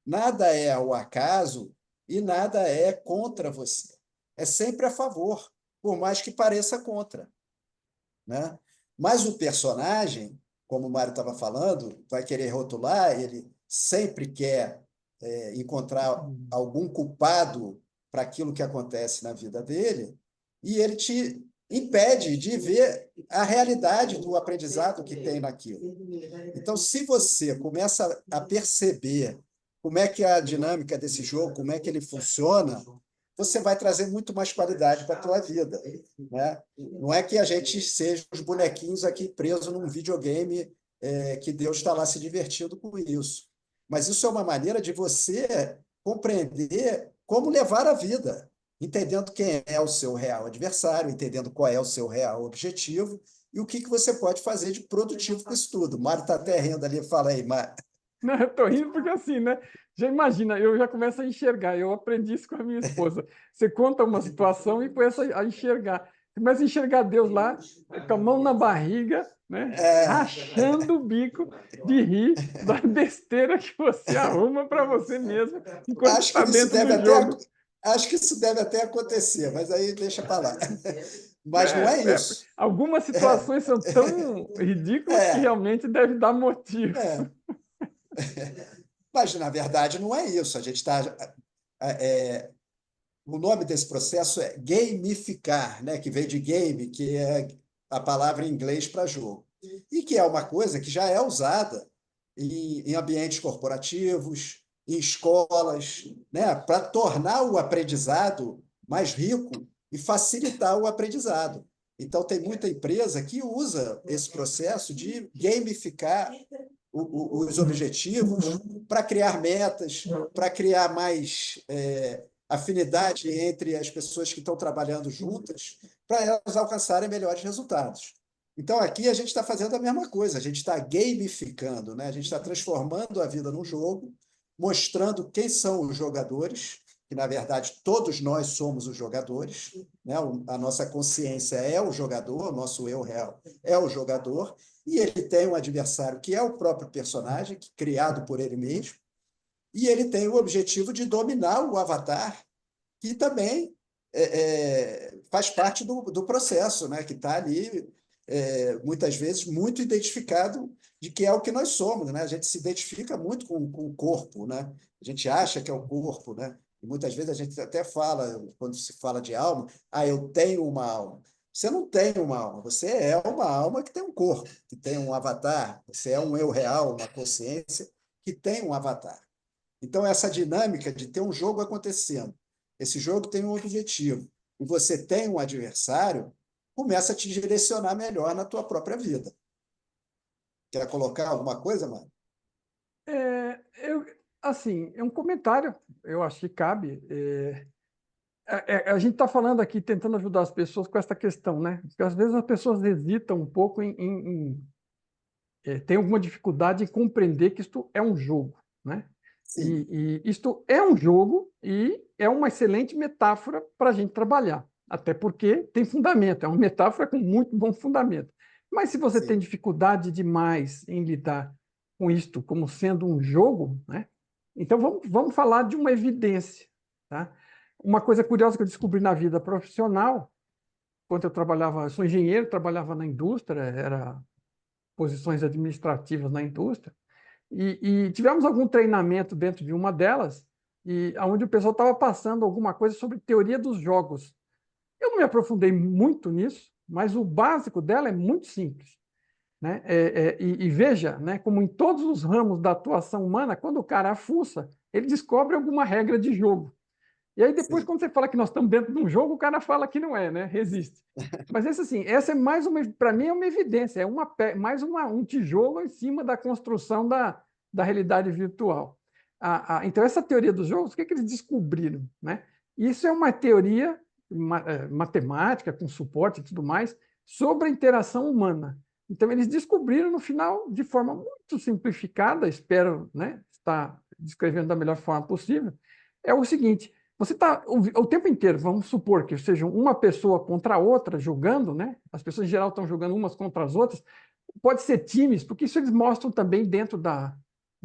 Nada é ao acaso e nada é contra você. É sempre a favor, por mais que pareça contra, né? Mas o personagem, como o Mário estava falando, vai querer rotular, ele sempre quer encontrar algum culpado para aquilo que acontece na vida dele, e ele te impede de ver a realidade do aprendizado que tem naquilo. Então, se você começa a perceber como é que é a dinâmica desse jogo, como é que ele funciona, você vai trazer muito mais qualidade para a tua vida, né? Não é que a gente seja os bonequinhos aqui presos num videogame que Deus está lá se divertindo com isso. Mas isso é uma maneira de você compreender como levar a vida, entendendo quem é o seu real adversário, entendendo qual é o seu real objetivo e o que você pode fazer de produtivo com isso tudo. O Mário está até rindo ali, fala aí, Mário. Não, eu estou rindo porque assim, né? Já imagina, eu já começo a enxergar. Eu aprendi isso com a minha esposa. Você conta uma situação e começa a enxergar. Você começa a enxergar Deus lá, com a mão na barriga, né? Rachando o bico de rir da besteira que você arruma para você mesmo enquanto Acho que está isso dentro deve do até, jogo. acho que isso deve até acontecer, mas aí deixa para lá. Mas não é isso. Algumas situações são tão ridículas que É, realmente deve dar motivo. é. Mas, na verdade, não é isso. A gente está. O nome desse processo é gamificar, né? Que vem de game, que é a palavra em inglês para jogo. E que é uma coisa que já é usada em ambientes corporativos, em escolas, né? Para tornar o aprendizado mais rico e facilitar o aprendizado. Então, tem muita empresa que usa esse processo de gamificar os objetivos para criar metas, para criar mais afinidade entre as pessoas que estão trabalhando juntas, para elas alcançarem melhores resultados. Então, aqui a gente está fazendo a mesma coisa, a gente está gamificando, né? A gente está transformando a vida num jogo, mostrando quem são os jogadores, que, na verdade, todos nós somos os jogadores, né? A nossa consciência é o jogador, o nosso eu real é o jogador, e ele tem um adversário que é o próprio personagem, criado por ele mesmo, e ele tem o objetivo de dominar o avatar, que também faz parte do processo, né? Que está ali, muitas vezes, muito identificado de que é o que nós somos. Né? A gente se identifica muito com o corpo, né? A gente acha que é o corpo, né? E muitas vezes a gente até fala, quando se fala de alma, eu tenho uma alma. Você não tem uma alma, você é uma alma que tem um corpo, que tem um avatar, você é um eu real, uma consciência que tem um avatar. Então, essa dinâmica de ter um jogo acontecendo, esse jogo tem um objetivo, e você tem um adversário, começa a te direcionar melhor na tua própria vida. Quer colocar alguma coisa, mano? Assim, é um comentário, eu acho que cabe. A gente está falando aqui, tentando ajudar as pessoas com essa questão, né? Porque às vezes as pessoas hesitam um pouco tem alguma dificuldade em compreender que isto é um jogo, né? Sim. E isto é um jogo e é uma excelente metáfora para a gente trabalhar, até porque tem fundamento, é uma metáfora com muito bom fundamento. Mas se você tem Sim. dificuldade demais em lidar com isto como sendo um jogo, né? Então vamos falar de uma evidência, tá? Uma coisa curiosa que eu descobri na vida profissional, quando eu sou engenheiro, trabalhava na indústria, era posições administrativas na indústria, e tivemos algum treinamento dentro de uma delas, e onde o pessoal estava passando alguma coisa sobre teoria dos jogos. Eu não me aprofundei muito nisso, mas o básico dela é muito simples. Né? E veja, né, como em todos os ramos da atuação humana, quando o cara fuça, ele descobre alguma regra de jogo. E aí depois, Sim. quando você fala que nós estamos dentro de um jogo, o cara fala que não é, né? Resiste. Mas essa é mais uma, para mim é uma evidência, mais um tijolo em cima da construção da realidade virtual. Então, essa teoria dos jogos, o que eles descobriram? Né? Isso é uma teoria matemática, com suporte e tudo mais, sobre a interação humana. Então, eles descobriram no final, de forma muito simplificada, espero, né, estar descrevendo da melhor forma possível, é o seguinte: você está o tempo inteiro, vamos supor que seja uma pessoa contra a outra jogando, né? As pessoas em geral estão jogando umas contra as outras, pode ser times, porque isso eles mostram também dentro da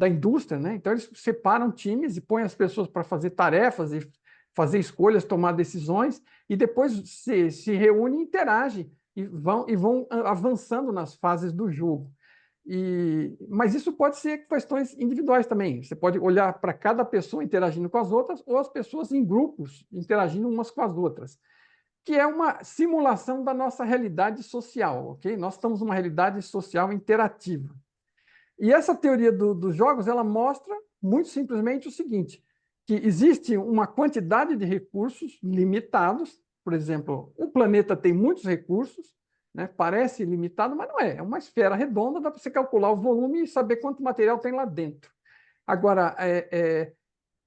indústria, né? Então eles separam times e põem as pessoas para fazer tarefas e fazer escolhas, tomar decisões, e depois se reúnem e interagem e vão avançando nas fases do jogo. Mas isso pode ser questões individuais também. Você pode olhar para cada pessoa interagindo com as outras ou as pessoas em grupos interagindo umas com as outras, que é uma simulação da nossa realidade social, ok? Nós estamos numa realidade social interativa. E essa teoria dos jogos, ela mostra muito simplesmente o seguinte, que existe uma quantidade de recursos limitados, por exemplo, o planeta tem muitos recursos, né? Parece limitado, mas não é. É uma esfera redonda, dá para você calcular o volume e saber quanto material tem lá dentro. Agora,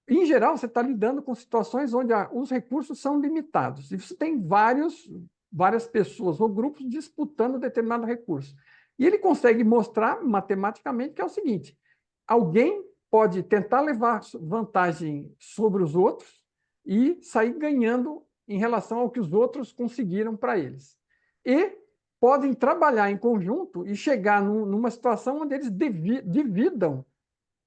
em geral, você está lidando com situações onde os recursos são limitados. E você tem várias pessoas ou grupos disputando determinado recurso. E ele consegue mostrar matematicamente que é o seguinte: alguém pode tentar levar vantagem sobre os outros e sair ganhando em relação ao que os outros conseguiram para eles. E podem trabalhar em conjunto e chegar numa situação onde eles dividam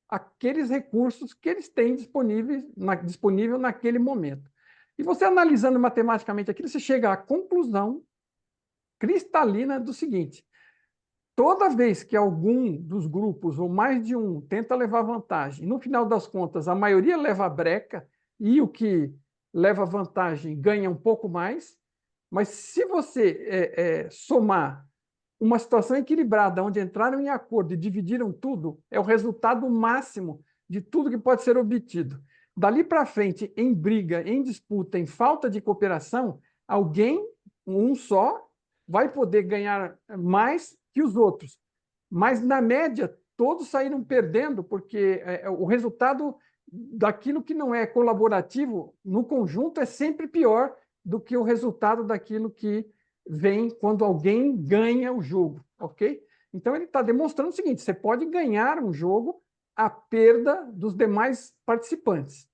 aqueles recursos que eles têm disponível naquele momento. E você analisando matematicamente aquilo, você chega à conclusão cristalina do seguinte: toda vez que algum dos grupos, ou mais de um, tenta levar vantagem, no final das contas, a maioria leva a breca e o que leva vantagem ganha um pouco mais. Mas se você somar uma situação equilibrada, onde entraram em acordo e dividiram tudo, é o resultado máximo de tudo que pode ser obtido. Dali para frente, em briga, em disputa, em falta de cooperação, alguém, um só, vai poder ganhar mais que os outros. Mas, na média, todos saíram perdendo, porque o resultado daquilo que não é colaborativo, no conjunto, é sempre pior do que o resultado daquilo que vem quando alguém ganha o jogo, ok? Então ele está demonstrando o seguinte: você pode ganhar um jogo à perda dos demais participantes,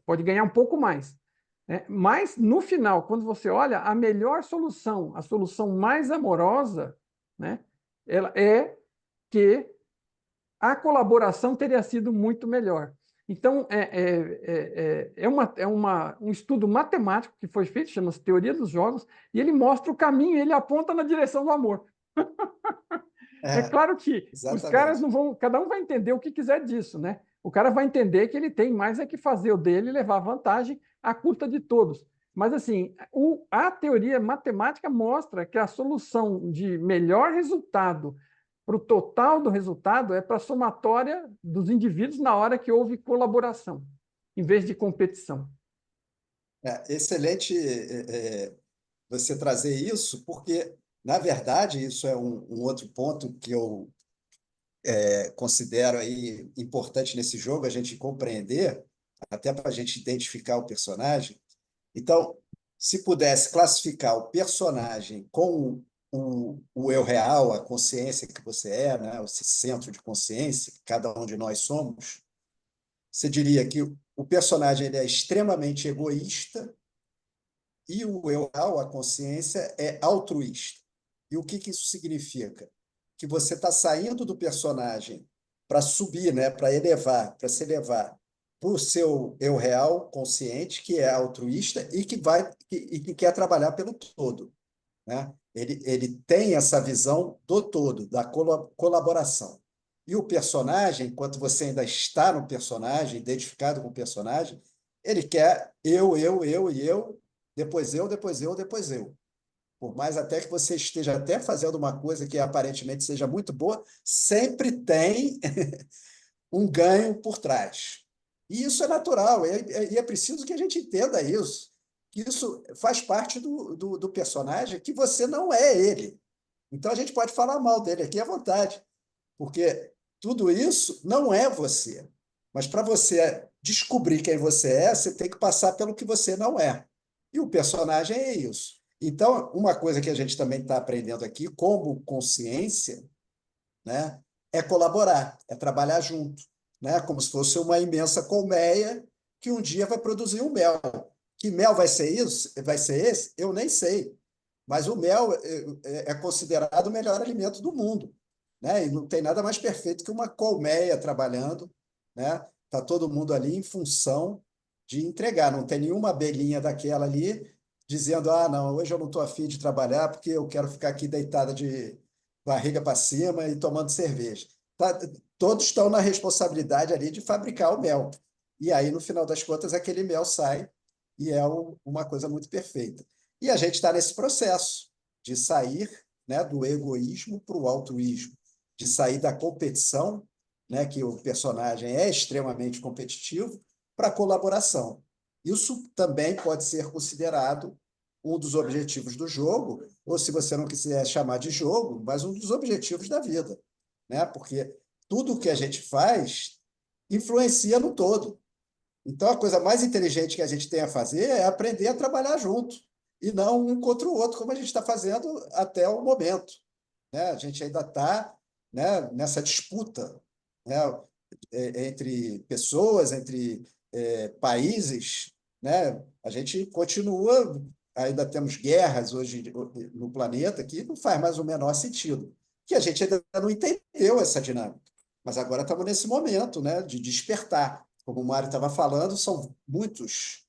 pode ganhar um pouco mais, né? Mas no final, quando você olha, a melhor solução, a solução mais amorosa, né, ela é que a colaboração teria sido muito melhor. Então, um estudo matemático que foi feito, chama-se Teoria dos Jogos, e ele mostra o caminho, ele aponta na direção do amor. É É, claro que os caras exatamente. não vão, cada um vai entender o que quiser disso, né? O cara vai entender que ele tem mais é que fazer o dele e levar vantagem à custa de todos. Mas, assim, a teoria matemática mostra que a solução de melhor resultado para o total do resultado é para a somatória dos indivíduos na hora que houve colaboração, em vez de competição. Excelente você trazer isso, porque, na verdade, isso é um outro ponto que eu considero aí importante nesse jogo, a gente compreender, até para a gente identificar o personagem. Então, se pudesse classificar o personagem com o eu real, a consciência que você é, né? Esse centro de consciência que cada um de nós somos, você diria que o personagem ele é extremamente egoísta e o eu real, a consciência, é altruísta. E o que isso significa? Que você está saindo do personagem para subir, né? Para elevar, para se elevar para o seu eu real consciente, que é altruísta e que quer trabalhar pelo todo, né? Ele tem essa visão do todo, da colaboração. E o personagem, enquanto você ainda está no personagem, identificado com o personagem, ele quer eu e eu, depois eu, depois eu, depois eu. Por mais até que você esteja até fazendo uma coisa que aparentemente seja muito boa, sempre tem um ganho por trás. E isso é natural, e é preciso que a gente entenda isso, que isso faz parte do personagem, que você não é ele. Então a gente pode falar mal dele aqui à vontade, porque tudo isso não é você. Mas para você descobrir quem você é, você tem que passar pelo que você não é. E o personagem é isso. Então, uma coisa que a gente também está aprendendo aqui, como consciência, né, é colaborar, é trabalhar junto, né, como se fosse uma imensa colmeia que um dia vai produzir um mel. Que mel vai ser isso? Vai ser esse? Eu nem sei. Mas o mel é considerado o melhor alimento do mundo, né? E não tem nada mais perfeito que uma colmeia trabalhando, né? Tá todo mundo ali em função de entregar. Não tem nenhuma abelhinha daquela ali dizendo: ah, não, hoje eu não estou afim de trabalhar porque eu quero ficar aqui deitada de barriga para cima e tomando cerveja. Tá, todos estão na responsabilidade ali de fabricar o mel. E aí, no final das contas, aquele mel sai e é uma coisa muito perfeita. E a gente está nesse processo de sair, né, do egoísmo para o altruísmo, de sair da competição, né, que o personagem é extremamente competitivo, para a colaboração. Isso também pode ser considerado um dos objetivos do jogo, ou se você não quiser chamar de jogo, mas um dos objetivos da vida, né? Porque tudo o que a gente faz influencia no todo. Então, a coisa mais inteligente que a gente tem a fazer é aprender a trabalhar junto, e não um contra o outro, como a gente está fazendo até o momento, né? A gente ainda está, né, nessa disputa, né, entre pessoas, entre países, né? A gente continua, ainda temos guerras hoje no planeta que não faz mais o menor sentido, que a gente ainda não entendeu essa dinâmica. Mas agora estamos nesse momento, né, de despertar. Como o Mário estava falando, são muitos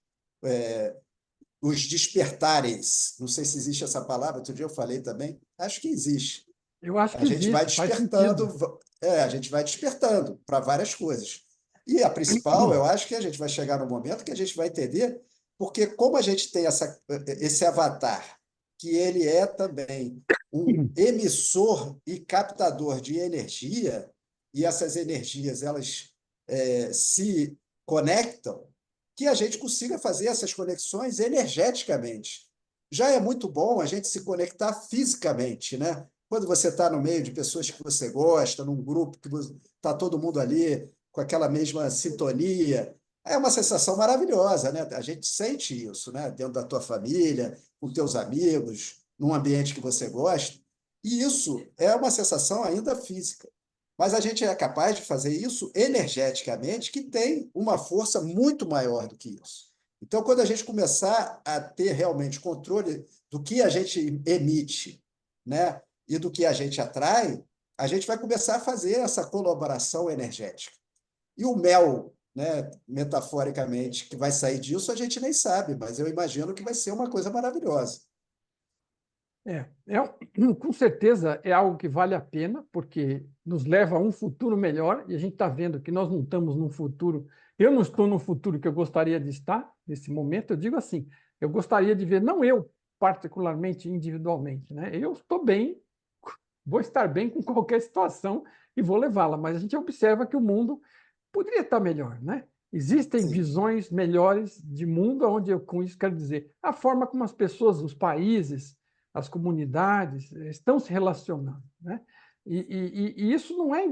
os despertares. Não sei se existe essa palavra, outro dia eu falei também. Acho que existe. Eu acho A que gente vai existe, faz sentido. despertando, a gente vai despertando para várias coisas. E a principal, eu acho que a gente vai chegar no momento que a gente vai entender, porque como a gente tem esse avatar, que ele é também um emissor e captador de energia, e essas energias elas se conectam, que a gente consiga fazer essas conexões energeticamente. Já é muito bom a gente se conectar fisicamente, né? Quando você está no meio de pessoas que você gosta, num grupo que está todo mundo ali com aquela mesma sintonia, é uma sensação maravilhosa, né? A gente sente isso, né? Dentro da tua família, com teus amigos, num ambiente que você gosta. E isso é uma sensação ainda física. Mas a gente é capaz de fazer isso energeticamente, que tem uma força muito maior do que isso. Então, quando a gente começar a ter realmente controle do que a gente emite, né, e do que a gente atrai, a gente vai começar a fazer essa colaboração energética. E o mel, né, metaforicamente, que vai sair disso, a gente nem sabe, mas eu imagino que vai ser uma coisa maravilhosa. Com certeza é algo que vale a pena, porque nos leva a um futuro melhor, e a gente está vendo que nós não estamos num futuro. Eu não estou no futuro que eu gostaria de estar nesse momento. Eu digo assim, eu gostaria de ver, não eu particularmente, individualmente, né? Eu estou bem, vou estar bem com qualquer situação e vou levá-la, mas a gente observa que o mundo poderia estar melhor, né? Existem Sim. visões melhores de mundo, onde eu com isso quero dizer a forma como as pessoas, os países, as comunidades estão se relacionando, né? E isso não é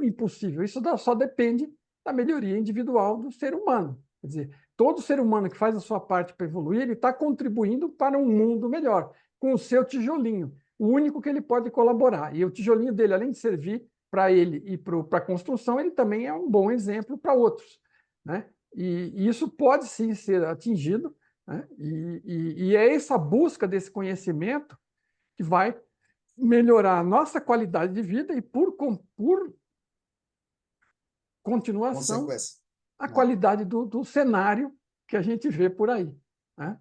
impossível, isso só depende da melhoria individual do ser humano. Quer dizer, todo ser humano que faz a sua parte para evoluir, ele está contribuindo para um mundo melhor, com o seu tijolinho, o único que ele pode colaborar. E o tijolinho dele, além de servir para ele e para a construção, ele também é um bom exemplo para outros, né? E isso pode sim ser atingido, né? E é essa busca desse conhecimento que vai melhorar a nossa qualidade de vida e, por continuação, Consequência. a Né? qualidade do cenário que a gente vê por aí, né?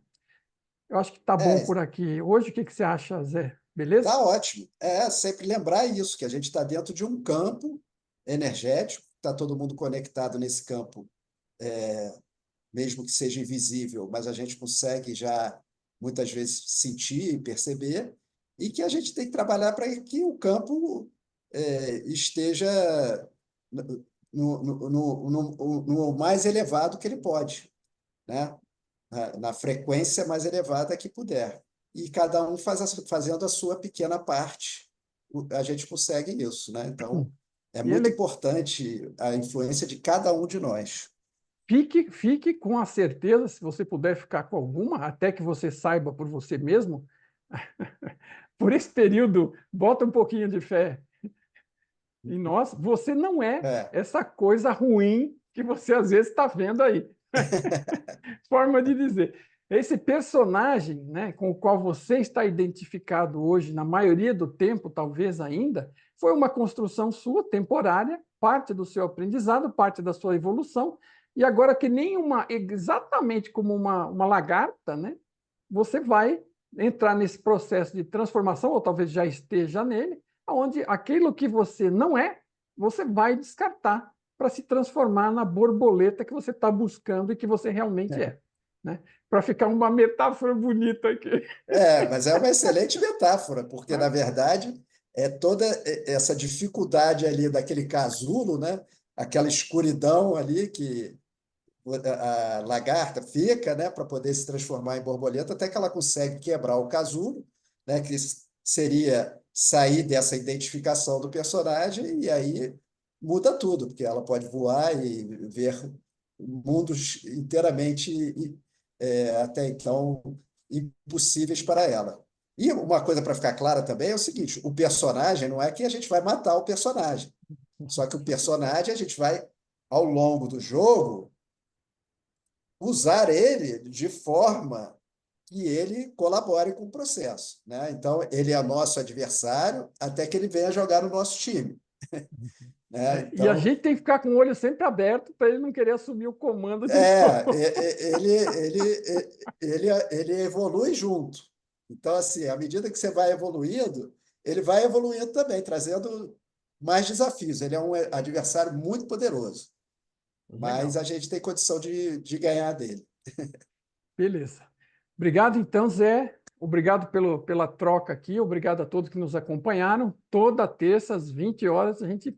Eu acho que está bom É, por aqui. Hoje, o que você acha, Zé? Beleza? tá ótimo. É sempre lembrar isso, que a gente está dentro de um campo energético, está todo mundo conectado nesse campo, mesmo que seja invisível, mas a gente consegue já muitas vezes sentir e perceber, e que a gente tem que trabalhar para que o campo esteja no mais elevado que ele pode, né? Na frequência mais elevada que puder. E cada um fazendo a sua pequena parte, a gente consegue isso, né? Então, é E muito ele importante a influência de cada um de nós. fique com a certeza, se você puder ficar com alguma, até que você saiba por você mesmo, por esse período, bota um pouquinho de fé em nós, você não é É, essa coisa ruim que você às vezes está vendo aí. Forma de dizer. Esse personagem, né, com o qual você está identificado hoje, na maioria do tempo, talvez ainda, foi uma construção sua, temporária, parte do seu aprendizado, parte da sua evolução, e agora que nem exatamente como uma lagarta, né, você vai entrar nesse processo de transformação, ou talvez já esteja nele, onde aquilo que você não é, você vai descartar para se transformar na borboleta que você está buscando e que você realmente é. Né? Para ficar uma metáfora bonita aqui. Mas é uma excelente metáfora, porque, na verdade, é toda essa dificuldade ali daquele casulo, né? Aquela escuridão ali que a lagarta fica, né, para poder se transformar em borboleta, até que ela consegue quebrar o casulo, né, que seria sair dessa identificação do personagem, e aí muda tudo, porque ela pode voar e ver mundos inteiramente até então impossíveis para ela. E uma coisa para ficar clara também é o seguinte: o personagem não é que a gente vai matar o personagem, só que o personagem a gente vai, ao longo do jogo, usar ele de forma que ele colabore com o processo, né? Então, ele é nosso adversário até que ele venha jogar no nosso time, né? E a Então, gente tem que ficar com o olho sempre aberto para ele não querer assumir o comando de novo. ele evolui junto. Então, assim, à medida que você vai evoluindo, ele vai evoluindo também, trazendo mais desafios. Ele é um adversário muito poderoso, mas Legal. a gente tem condição de ganhar dele. Beleza. Obrigado, então, Zé. Obrigado pela troca aqui. Obrigado a todos que nos acompanharam. Toda terça, às 20 horas, a gente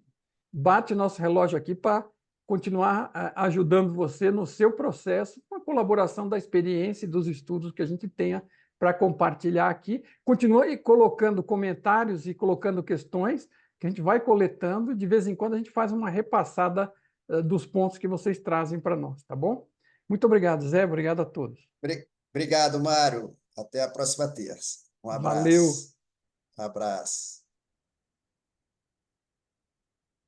bate o nosso relógio aqui para continuar ajudando você no seu processo, com a colaboração da experiência e dos estudos que a gente tenha para compartilhar aqui. Continue colocando comentários e colocando questões que a gente vai coletando e de vez em quando a gente faz uma repassada dos pontos que vocês trazem para nós, tá bom? Muito obrigado, Zé. Obrigado a todos. Obrigado, Mário. Até a próxima terça. Um Valeu. abraço. Abraço.